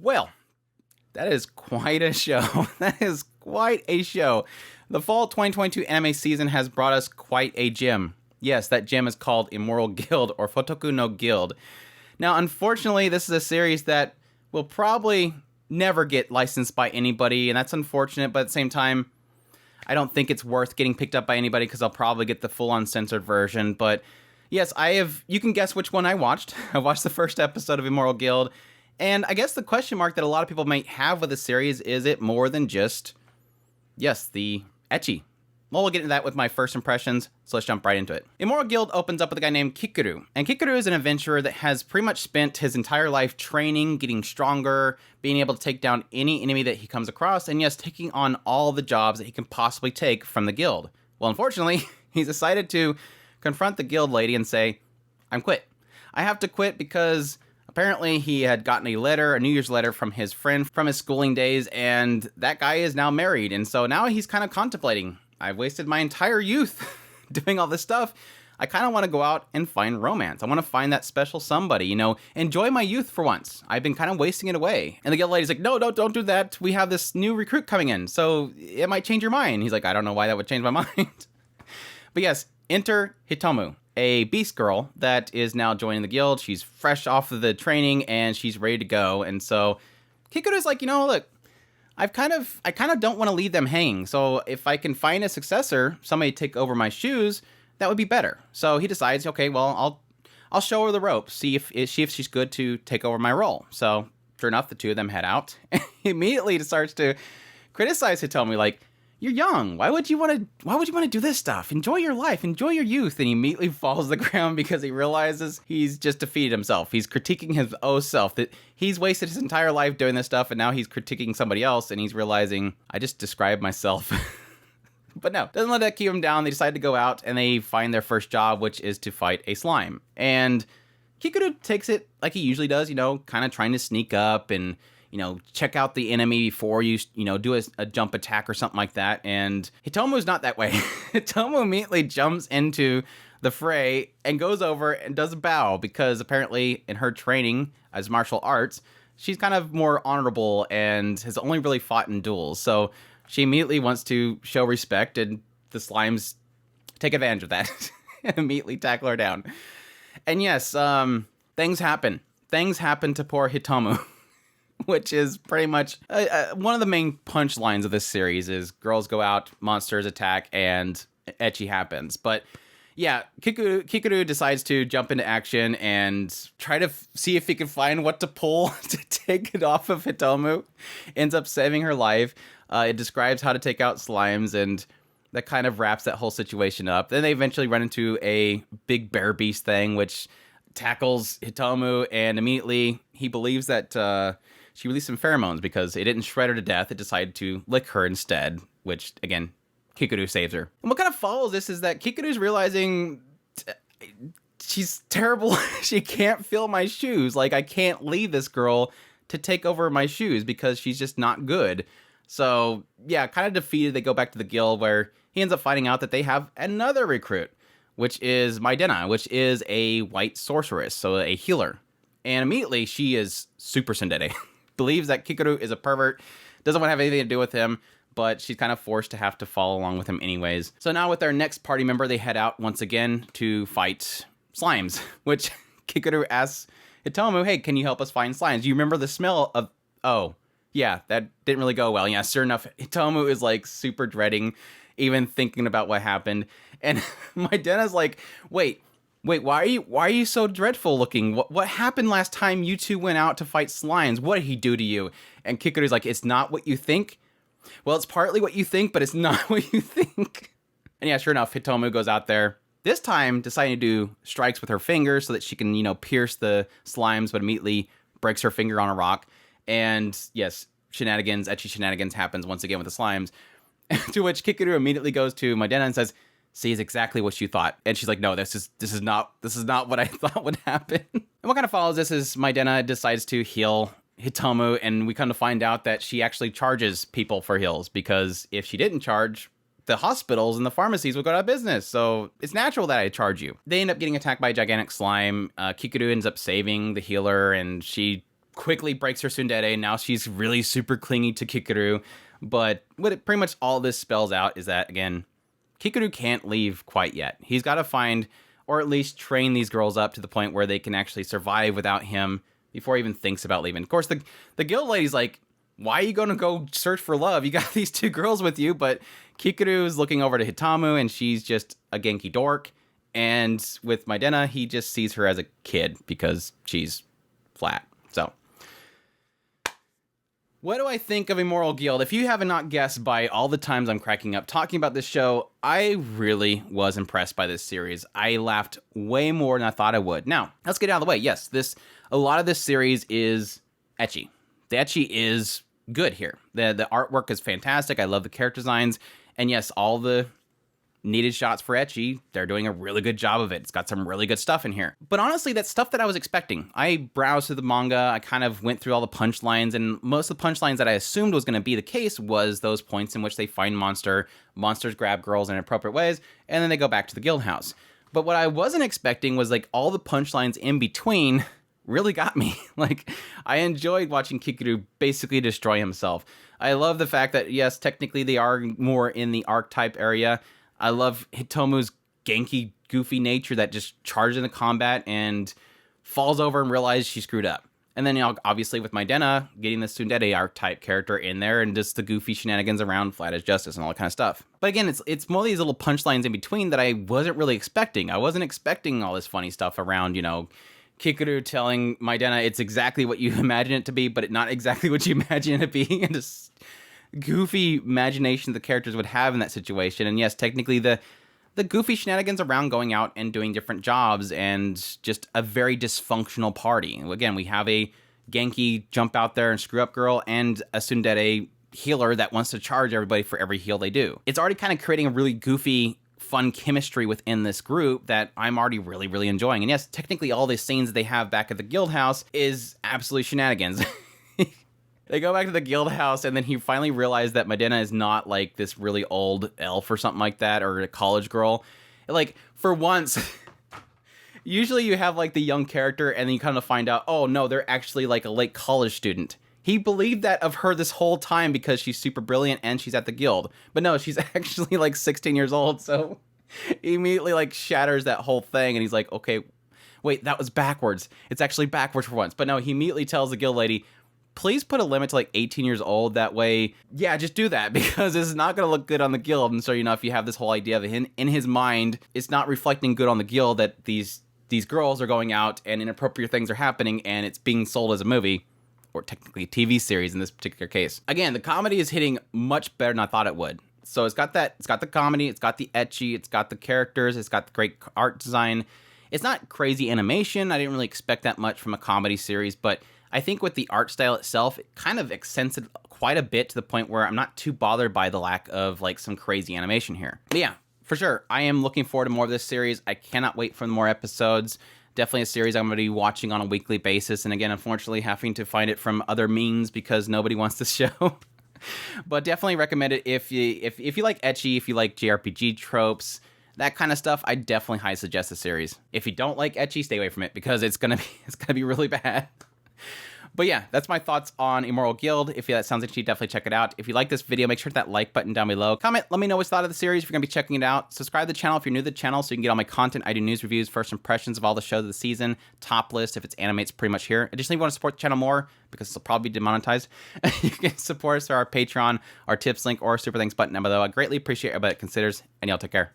Well, that is quite a show. That is quite a show. The fall 2022 anime season has brought us quite a gem. Yes, that gem is called Immoral Guild or Futoku no Guild. Now, unfortunately, this is a series that will probably never get licensed by anybody, and that's unfortunate, but at the same time, I don't think it's worth getting picked up by anybody because I'll probably get the full uncensored version. But yes, you can guess which one I watched. I watched the first episode of Immoral Guild, and I guess the question mark that a lot of people might have with the series is it more than just, yes, the ecchi. Well, we'll get into that with my first impressions, so let's jump right into it. Immoral Guild opens up with a guy named Kikuru, and Kikuru is an adventurer that has pretty much spent his entire life training, getting stronger, being able to take down any enemy that he comes across, and yes, taking on all the jobs that he can possibly take from the guild. Well, unfortunately, he's decided to confront the guild lady and say, I'm quit. I have to quit because apparently he had gotten a New Year's letter from his friend from his schooling days, and that guy is now married, and so now he's kind of contemplating, I've wasted my entire youth doing all this stuff. I kind of want to go out and find romance. I want to find that special somebody, enjoy my youth for once. I've been kind of wasting it away. And the guild lady's like, no, don't do that. We have this new recruit coming in, so it might change your mind. He's like, I don't know why that would change my mind. But yes, enter Hitomu, a beast girl that is now joining the guild. She's fresh off of the training and she's ready to go. And so Kikuru's like, look, I kind of don't want to leave them hanging. So if I can find a successor, somebody to take over my shoes, that would be better. So he decides, okay, well, I'll show her the ropes, see if she's good to take over my role. So sure enough, the two of them head out. He immediately starts to criticize Hitomi, like, you're young. Why would you want to do this stuff? Enjoy your life. Enjoy your youth. And he immediately falls to the ground because he realizes he's just defeated himself. He's critiquing his own self, that he's wasted his entire life doing this stuff, and now he's critiquing somebody else, and he's realizing, I just described myself. But no, doesn't let that keep him down. They decide to go out, and they find their first job, which is to fight a slime. And Kikuru takes it like he usually does, kind of trying to sneak up and check out the enemy before you do a jump attack or something like that. And Hitomu's not that way. Hitomu immediately jumps into the fray and goes over and does a bow because apparently in her training as martial arts, she's kind of more honorable and has only really fought in duels. So she immediately wants to show respect, and the slimes take advantage of that and immediately tackle her down. And yes, things happen. Things happen to poor Hitomu. Which is pretty much one of the main punchlines of this series is girls go out, monsters attack, and ecchi happens. But yeah, Kikuru decides to jump into action and try to see if he can find what to pull to take it off of Hitomu. Ends up saving her life. It describes how to take out slimes, and that kind of wraps that whole situation up. Then they eventually run into a big bear beast thing, which tackles Hitomu, and immediately he believes that she released some pheromones because it didn't shred her to death. It decided to lick her instead, which, again, Kikuru saves her. And what kind of follows this is that Kikuru's realizing she's terrible. She can't fill my shoes. Like, I can't leave this girl to take over my shoes because she's just not good. So, yeah, kind of defeated. They go back to the guild where he ends up finding out that they have another recruit, which is Maidena, which is a white sorceress, so a healer. And immediately she is super tsundere. Believes that Kikuru is a pervert, doesn't want to have anything to do with him, but she's kind of forced to have to follow along with him anyways. So now with our next party member, they head out once again to fight slimes, which Kikuru asks Hitomu, hey, can you help us find slimes? Do you remember the smell of... Oh, yeah, that didn't really go well. Yeah, sure enough, Hitomu is like super dreading even thinking about what happened. And Maidena's like, wait, why are you so dreadful looking? What happened last time you two went out to fight slimes? What did he do to you? And Kikuru's like, it's not what you think. Well, it's partly what you think, but it's not what you think. And yeah, sure enough, Hitomu goes out there, this time deciding to do strikes with her fingers so that she can, pierce the slimes, but immediately breaks her finger on a rock. And yes, ecchi shenanigans happens once again with the slimes. To which Kikuru immediately goes to Maidena and says, see, is exactly what you thought. And she's like, no, this is not what I thought would happen. And what kind of follows this is Maidena decides to heal Hitomu, and we kind of find out that she actually charges people for heals, because if she didn't charge, the hospitals and the pharmacies would go out of business. So it's natural that I charge you. They end up getting attacked by a gigantic slime. Kikuru ends up saving the healer, and she quickly breaks her tsundere. Now she's really super clingy to Kikuru. But what it, pretty much all this spells out is that, again, Kikuru can't leave quite yet. He's got to find, or at least train these girls up to the point where they can actually survive without him before he even thinks about leaving. Of course, the guild lady's like, why are you going to go search for love? You got these two girls with you, but Kikuru's looking over to Hitamu, and she's just a Genki dork. And with Maidena, he just sees her as a kid because she's flat. So, what do I think of Immoral Guild? If you have not guessed by all the times I'm cracking up talking about this show, I really was impressed by this series. I laughed way more than I thought I would. Now, let's get out of the way. Yes, a lot of this series is ecchi. The ecchi is good here. The artwork is fantastic. I love the character designs. And yes, all the needed shots for ecchi, they're doing a really good job of it. It's got some really good stuff in here. But honestly, that's stuff that I was expecting. I browsed through the manga, I kind of went through all the punchlines, and most of the punchlines that I assumed was going to be the case was those points in which they find monsters grab girls in inappropriate ways, and then they go back to the guild house. But what I wasn't expecting was like all the punchlines in between really got me. Like, I enjoyed watching Kikuru basically destroy himself. I love the fact that, yes, technically they are more in the archetype area. I love Hitomu's Genki, goofy nature that just charges into combat and falls over and realizes she screwed up. And then, you know, obviously with Maidena, getting the tsundere archetype character in there and just the goofy shenanigans around Flat as Justice and all that kind of stuff. But again, it's more of these little punchlines in between that I wasn't really expecting. I wasn't expecting all this funny stuff around, you know, Kikuru telling Maidena it's exactly what you imagine it to be, but not exactly what you imagine it being, and just goofy imagination the characters would have in that situation. And yes, technically the goofy shenanigans around going out and doing different jobs and just a very dysfunctional party. Again, we have a Genki jump out there and screw up girl and a tsundere healer that wants to charge everybody for every heal they do. It's already kind of creating a really goofy, fun chemistry within this group that I'm already really, really enjoying. And yes, technically all the scenes that they have back at the guild house is absolutely shenanigans. They go back to the guild house, and then he finally realized that Maidena is not like this really old elf or something like that, or a college girl. Like, for once, usually you have like the young character, and then you kind of find out, oh no, they're actually like a late college student. He believed that of her this whole time because she's super brilliant and she's at the guild. But no, she's actually like 16 years old, so he immediately like shatters that whole thing, and he's like, okay, wait, that was backwards. It's actually backwards for once. But no, he immediately tells the guild lady, please put a limit to like 18 years old. That way, yeah, just do that, because it's not going to look good on the guild. And so, you know, if you have this whole idea of him in his mind, it's not reflecting good on the guild that these girls are going out and inappropriate things are happening, and it's being sold as a movie, or technically a TV series in this particular case. Again, the comedy is hitting much better than I thought it would. So it's got the comedy, it's got the ecchi, it's got the characters, it's got the great art design. It's not crazy animation. I didn't really expect that much from a comedy series, but I think with the art style itself, it kind of accents it quite a bit to the point where I'm not too bothered by the lack of like some crazy animation here. But yeah, for sure, I am looking forward to more of this series. I cannot wait for more episodes. Definitely a series I'm going to be watching on a weekly basis. And again, unfortunately, having to find it from other means because nobody wants this show. But definitely recommend it if you like ecchi, if you like JRPG tropes, that kind of stuff. I definitely highly suggest the series. If you don't like ecchi, stay away from it because it's gonna be really bad. But yeah, that's my thoughts on Immoral Guild. If that sounds interesting, definitely check it out. If you like this video, make sure to hit that like button down below. Comment, let me know what you thought of the series if you're going to be checking it out. Subscribe to the channel if you're new to the channel so you can get all my content. I do news reviews, first impressions of all the shows of the season, top list. If it's anime, it's pretty much here. Additionally, if you want to support the channel more, because it'll probably be demonetized, you can support us through our Patreon, our tips link, or super thanks button down below. I greatly appreciate everybody that considers, and y'all take care.